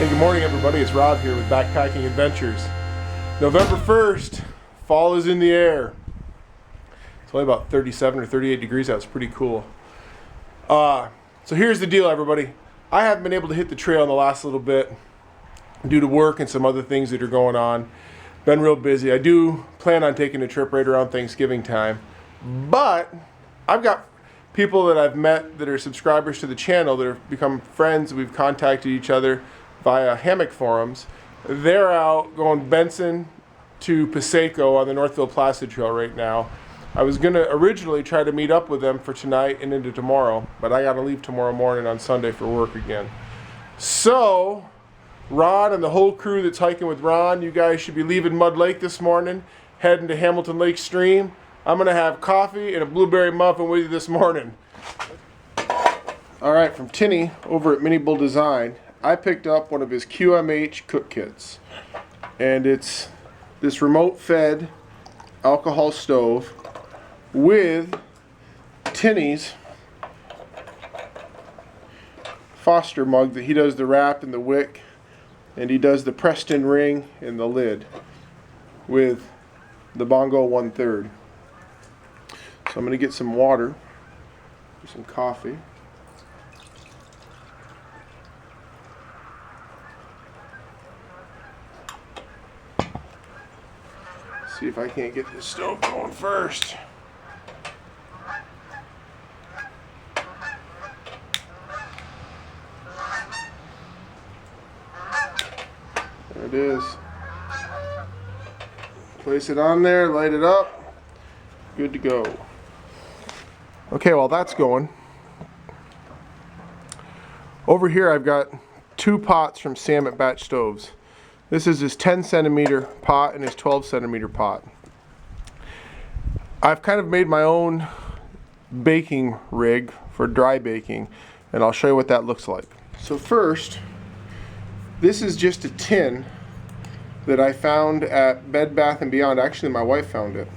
Hey, good morning everybody, it's Rob here with Backpacking Adventures. November 1st, fall is in the air. It's only about 37 or 38 degrees out, it's pretty cool. So here's the deal everybody. I haven't been able to hit the trail in the last little bit due to work and some other things that are going on. Been real busy. I do plan on taking a trip right around Thanksgiving time. But I've got people that I've met that are subscribers to the channel that have become friends. We've contacted each other via Hammock Forums. They're out going Benson to Passaico on the Northville-Placid trail right now. I was going to originally try to meet up with them for tonight and into tomorrow, but I got to leave tomorrow morning on Sunday for work again. So, Ron and the whole crew that's hiking with Ron, you guys should be leaving Mud Lake this morning, heading to Hamilton Lake Stream. I'm going to have coffee and a blueberry muffin with you this morning. Alright, from Tinny over at MiniBullDesign, I picked up one of his QMH cook kits. And it's this remote fed alcohol stove with Tinny's Foster mug that he does the wrap and the wick, and he does the Preston ring and the lid with the Bongo 1/3. So I'm going to get some water, some coffee. See if I can't get this stove going first. There it is. Place it on there, light it up. Good to go. Okay, while that's going, over here I've got two pots from Sam at Batchstovez. This is his 10 centimeter pot and his 12 centimeter pot. I've kind of made my own baking rig for dry baking, and I'll show you what that looks like. So first, this is just a tin that I found at Bed Bath & Beyond. Actually, my wife found it.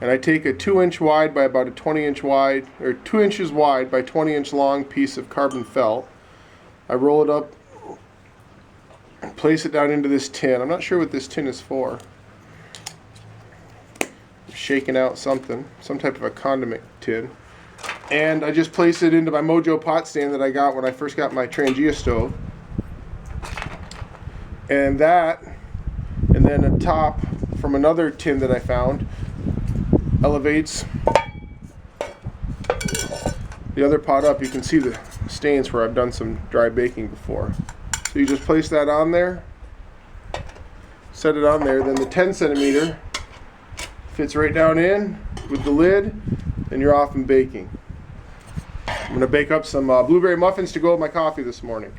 And I take a 2-inch wide by about a 20-inch wide, or 2 inches wide by 20-inch long piece of carbon felt. I roll it up, place it down into this tin. I'm not sure what this tin is for. I'm shaking out something, some type of a condiment tin. And I just place it into my Mojo pot stand that I got when I first got my Trangia stove. And that, and then a top from another tin that I found, elevates the other pot up. You can see the stains where I've done some dry baking before. So you just place that on there, set it on there, then the 10 centimeter fits right down in with the lid, and you're off and baking. I'm going to bake up some blueberry muffins to go with my coffee this morning.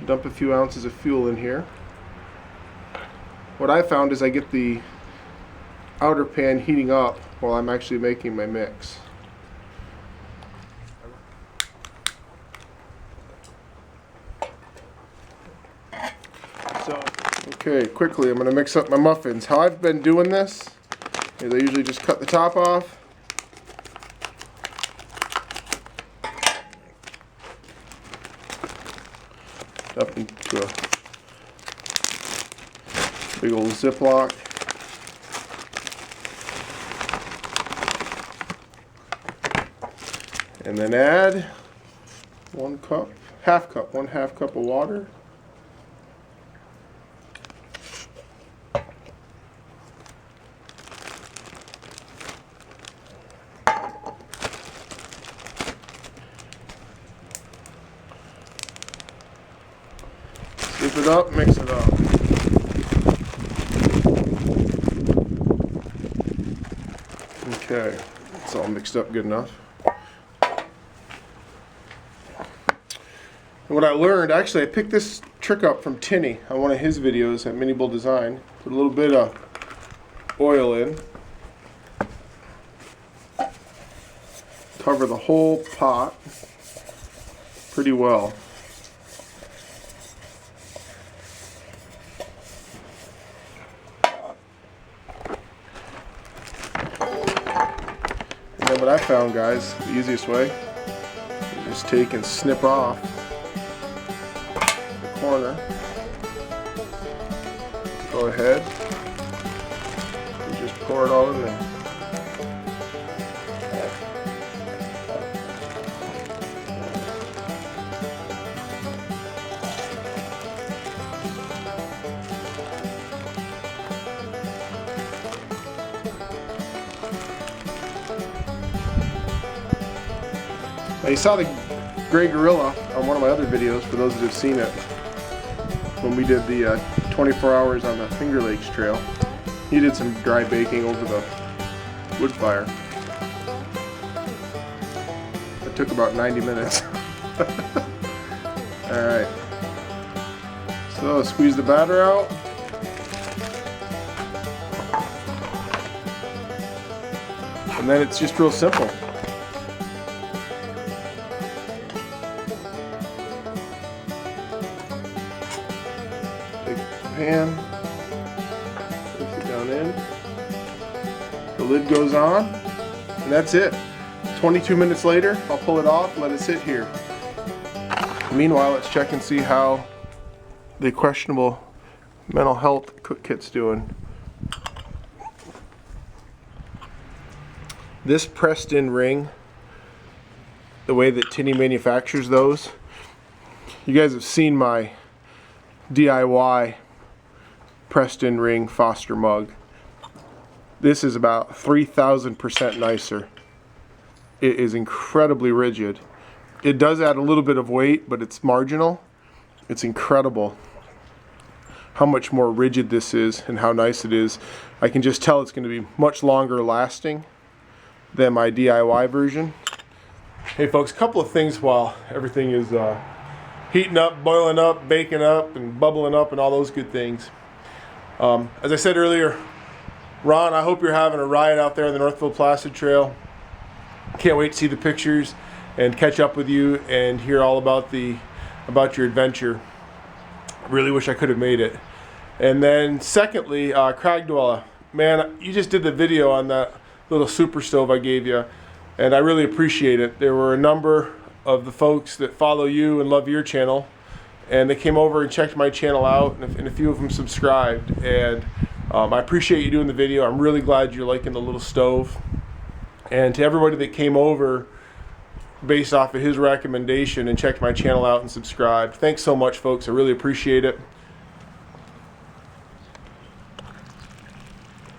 Dump a few ounces of fuel in here. What I found is I get the outer pan heating up while I'm actually making my mix. Okay, quickly I'm going to mix up my muffins. How I've been doing this is I usually just cut the top off, up into a big old Ziploc. And then add 1 cup, one half cup of water. Scoop it up, mix it up. Okay, it's all mixed up good enough. And what I learned, actually I picked this trick up from Tinny on one of his videos at MiniBullDesign. Put a little bit of oil in. Cover the whole pot pretty well. And then what I found, guys, the easiest way is just take and snip off corner. Go ahead and just pour it all in there. Now you saw the gray gorilla on one of my other videos, for those that have seen it, when we did the 24 hours on the Finger Lakes Trail. He did some dry baking over the wood fire. It took about 90 minutes. Alright. So squeeze the batter out. And then it's just real simple. Pan, place it down in, the lid goes on, and that's it. 22 minutes later, I'll pull it off, let it sit here. Meanwhile, let's check and see how the questionable mental health cook kit's doing. This pressed in ring, the way that Tinny manufactures those, you guys have seen my DIY pressed in ring Foster mug. This is about 3,000% nicer. It is incredibly rigid. It does add a little bit of weight, but it's marginal. It's incredible how much more rigid this is and how nice it is. I can just tell it's going to be much longer lasting than my DIY version. Hey folks, a couple of things while everything is heating up, boiling up, baking up, and bubbling up, and all those good things. As I said earlier, Ron, I hope you're having a riot out there on the Northville-Placid Trail. Can't wait to see the pictures and catch up with you and hear all about your adventure. Really wish I could have made it. And then secondly, Cragdwella, man, you just did the video on that little super stove I gave you, and I really appreciate it. There were a number of the folks that follow you and love your channel, and they came over and checked my channel out, and a few of them subscribed. And I appreciate you doing the video. I'm really glad you're liking the little stove. And to everybody that came over based off of his recommendation and checked my channel out and subscribed, thanks so much, folks. I really appreciate it.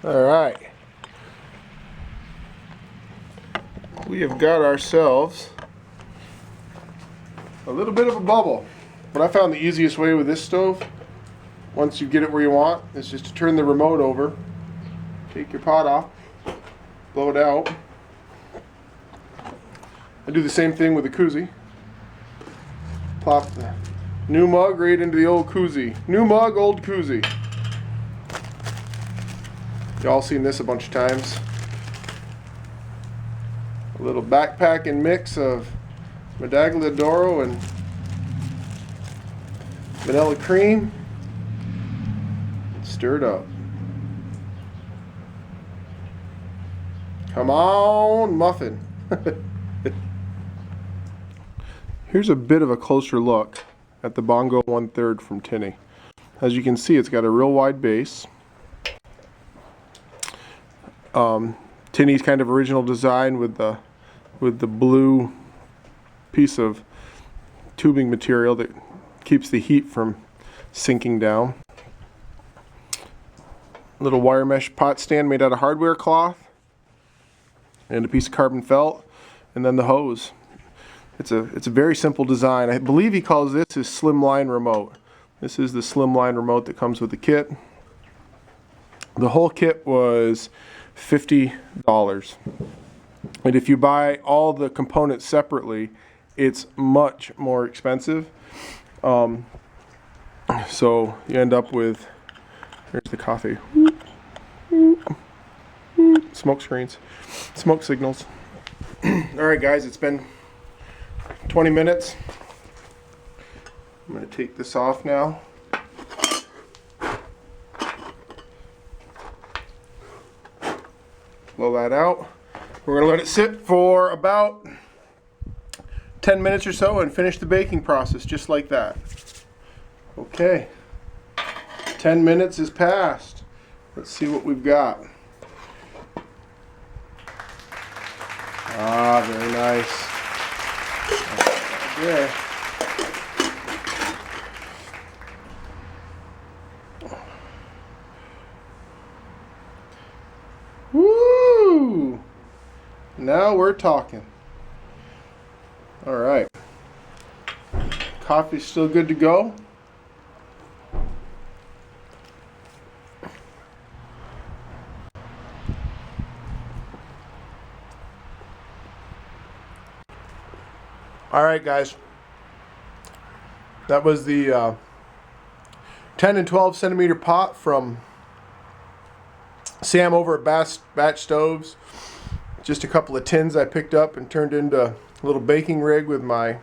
All right, we have got ourselves a little bit of a bubble. But I found the easiest way with this stove, once you get it where you want, is just to turn the remote over, take your pot off, blow it out. I do the same thing with the koozie. Plop the new mug right into the old koozie. New mug, old koozie. Y'all seen this a bunch of times. A little backpacking mix of Medaglia d'Oro and vanilla cream. Stir it up. Come on, muffin. Here's a bit of a closer look at the Bongo 1/3 from Tinny. As you can see, it's got a real wide base. Tinny's kind of original design with the blue piece of tubing material that keeps the heat from sinking down. Little wire mesh pot stand made out of hardware cloth, and a piece of carbon felt, and then the hose. It's a very simple design. I believe he calls this his slimline remote. This is the slimline remote that comes with the kit. The whole kit was $50, and if you buy all the components separately, it's much more expensive. So you end up with, here's the coffee, smoke screens, smoke signals. Alright guys, it's been 20 minutes. I'm going to take this off now. Blow that out. We're going to let it sit for about 10 minutes or so and finish the baking process just like that. Okay, 10 minutes is passed. Let's see what we've got. Ah, very nice. There. Woo! Now we're talking. All right. Coffee's still good to go. All right, guys. That was the 10 and 12 centimeter pot from Sam over at Batchstovez. Just a couple of tins I picked up and turned into a little baking rig with my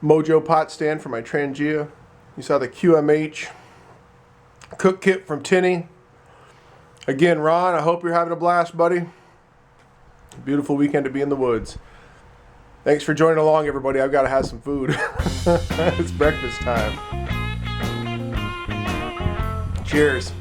Mojo pot stand for my Trangia. You saw the QMH cook kit from Tinny. Again, Ron, I hope you're having a blast, buddy. Beautiful weekend to be in the woods. Thanks for joining along, everybody. I've got to have some food. It's breakfast time. Cheers.